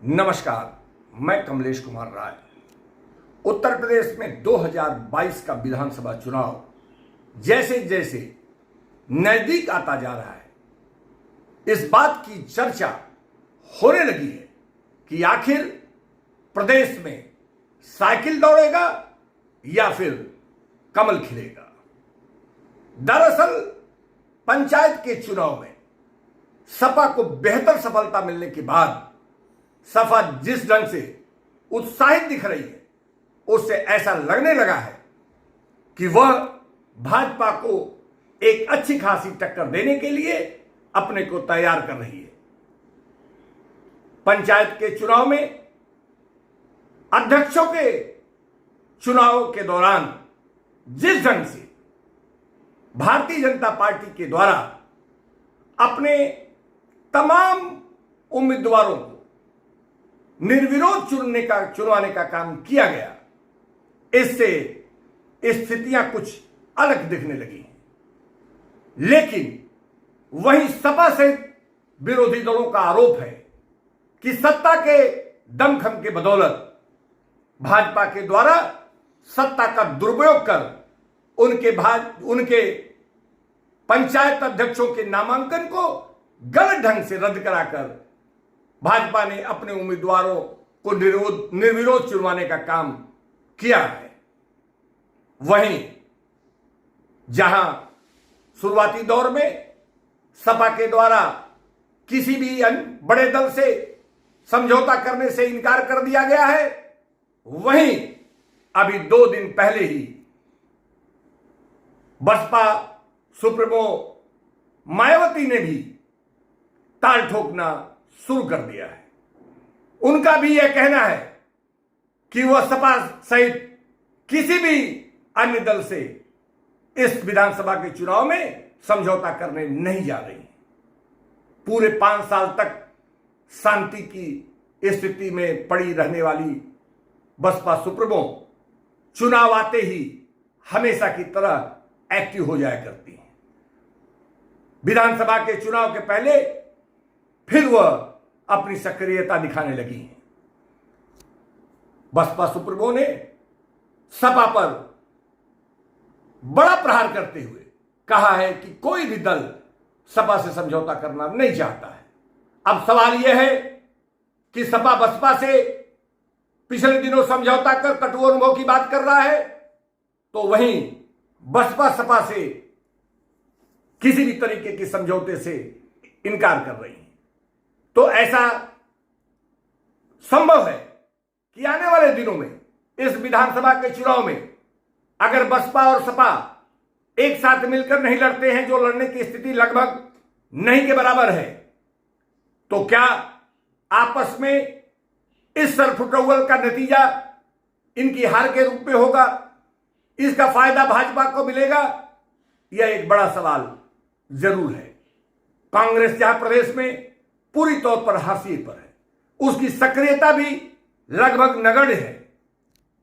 नमस्कार, मैं कमलेश कुमार राय। उत्तर प्रदेश में 2022 का विधानसभा चुनाव जैसे जैसे नजदीक आता जा रहा है, इस बात की चर्चा होने लगी है कि आखिर प्रदेश में साइकिल दौड़ेगा या फिर कमल खिलेगा। दरअसल पंचायत के चुनाव में सपा को बेहतर सफलता मिलने के बाद सपा जिस ढंग से उत्साहित दिख रही है, उससे ऐसा लगने लगा है कि वह भाजपा को एक अच्छी खासी टक्कर देने के लिए अपने को तैयार कर रही है। पंचायत के चुनाव में अध्यक्षों के चुनाव के दौरान जिस ढंग से भारतीय जनता पार्टी के द्वारा अपने तमाम उम्मीदवारों को निर्विरोध चुनवाने का काम किया गया, इससे स्थितियां कुछ अलग दिखने लगी हैं। लेकिन वहीं सपा सहित विरोधी दलों का आरोप है कि सत्ता के दमखम के बदौलत भाजपा के द्वारा सत्ता का दुरुपयोग कर उनके पंचायत अध्यक्षों के नामांकन को गलत ढंग से रद्द कराकर भाजपा ने अपने उम्मीदवारों को निर्विरोध चुनवाने का काम किया है। वहीं जहां शुरुआती दौर में सपा के द्वारा किसी भी बड़े दल से समझौता करने से इनकार कर दिया गया है, वहीं अभी 2 दिन पहले ही बसपा सुप्रीमो मायावती ने भी ताल ठोकना शुरू कर दिया है। उनका भी यह कहना है कि वह सपा सहित किसी भी अन्य दल से इस विधानसभा के चुनाव में समझौता करने नहीं जा रही है। पूरे 5 साल तक शांति की स्थिति में पड़ी रहने वाली बसपा सुप्रीमो चुनाव आते ही हमेशा की तरह एक्टिव हो जाया करती है। विधानसभा के चुनाव के पहले फिर वह अपनी सक्रियता दिखाने लगी है। बसपा सुप्रीमो ने सपा पर बड़ा प्रहार करते हुए कहा है कि कोई भी दल सपा से समझौता करना नहीं चाहता है। अब सवाल यह है कि सपा बसपा से पिछले दिनों समझौता कर कटु अनुभव की बात कर रहा है, तो वहीं बसपा सपा से किसी भी तरीके के समझौते से इनकार कर रही है। तो ऐसा संभव है कि आने वाले दिनों में इस विधानसभा के चुनाव में अगर बसपा और सपा एक साथ मिलकर नहीं लड़ते हैं, जो लड़ने की स्थिति लगभग नहीं के बराबर है, तो क्या आपस में इस सरफुटौल का नतीजा इनकी हार के रूप में होगा? इसका फायदा भाजपा को मिलेगा? यह एक बड़ा सवाल जरूर है। कांग्रेस जहां प्रदेश में पूरी तौर पर हाशिए पर है, उसकी सक्रियता भी लगभग नगण्य है।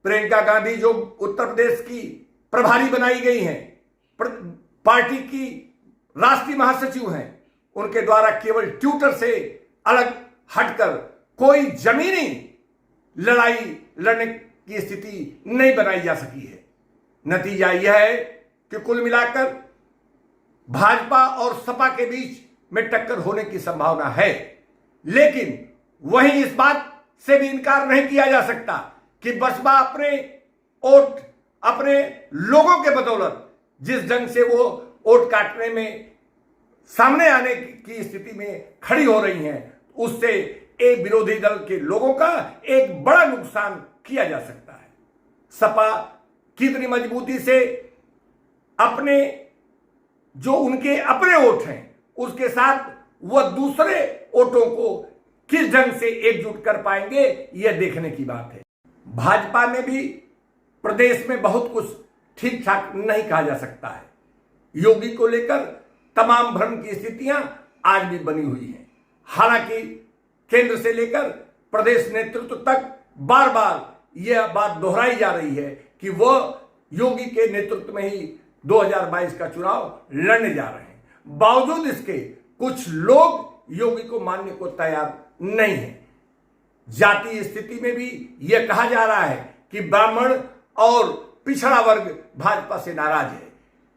प्रियंका गांधी जो उत्तर प्रदेश की प्रभारी बनाई गई हैं, पार्टी की राष्ट्रीय महासचिव हैं, उनके द्वारा केवल ट्विटर से अलग हटकर कोई जमीनी लड़ाई लड़ने की स्थिति नहीं बनाई जा सकी है। नतीजा यह है कि कुल मिलाकर भाजपा और सपा के बीच में टक्कर होने की संभावना है। लेकिन वहीं इस बात से भी इनकार नहीं किया जा सकता कि बसपा अपने लोगों के बदौलत जिस ढंग से वो वोट काटने में सामने आने की स्थिति में खड़ी हो रही हैं, उससे एक विरोधी दल के लोगों का एक बड़ा नुकसान किया जा सकता है। सपा कितनी मजबूती से अपने जो उनके अपने वोट हैं उसके साथ वह दूसरे वोटों को किस ढंग से एकजुट कर पाएंगे, यह देखने की बात है। भाजपा में भी प्रदेश में बहुत कुछ ठीक ठाक नहीं कहा जा सकता है। योगी को लेकर तमाम भ्रम की स्थितियां आज भी बनी हुई हैं। हालांकि केंद्र से लेकर प्रदेश नेतृत्व तक बार बार यह बात दोहराई जा रही है कि वह योगी के नेतृत्व में ही 2022 का चुनाव लड़ने जा रहे हैं। बावजूद इसके कुछ लोग योगी को मानने को तैयार नहीं है। जातीय स्थिति में भी यह कहा जा रहा है कि ब्राह्मण और पिछड़ा वर्ग भाजपा से नाराज है।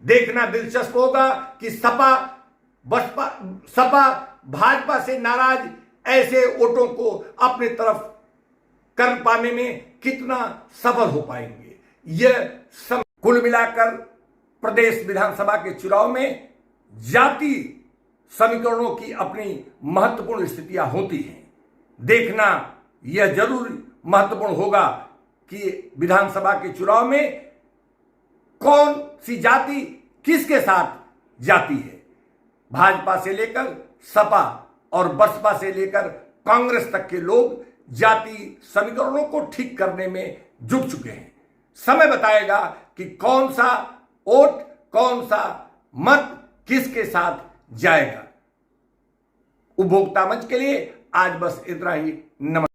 देखना दिलचस्प होगा कि सपा भाजपा से नाराज ऐसे वोटों को अपने तरफ कर पाने में कितना सफल हो पाएंगे। यह कुल मिलाकर प्रदेश विधानसभा के चुनाव में जाति समीकरणों की अपनी महत्वपूर्ण स्थितियां होती हैं। देखना यह जरूर महत्वपूर्ण होगा कि विधानसभा के चुनाव में कौन सी जाति किसके साथ जाती है। भाजपा से लेकर सपा और बसपा से लेकर कांग्रेस तक के लोग जाति समीकरणों को ठीक करने में जुट चुके हैं। समय बताएगा कि कौन सा वोट, कौन सा मत किसके साथ जाएगा। उपभोक्ता मंच के लिए आज बस इतना ही। नमस्कार।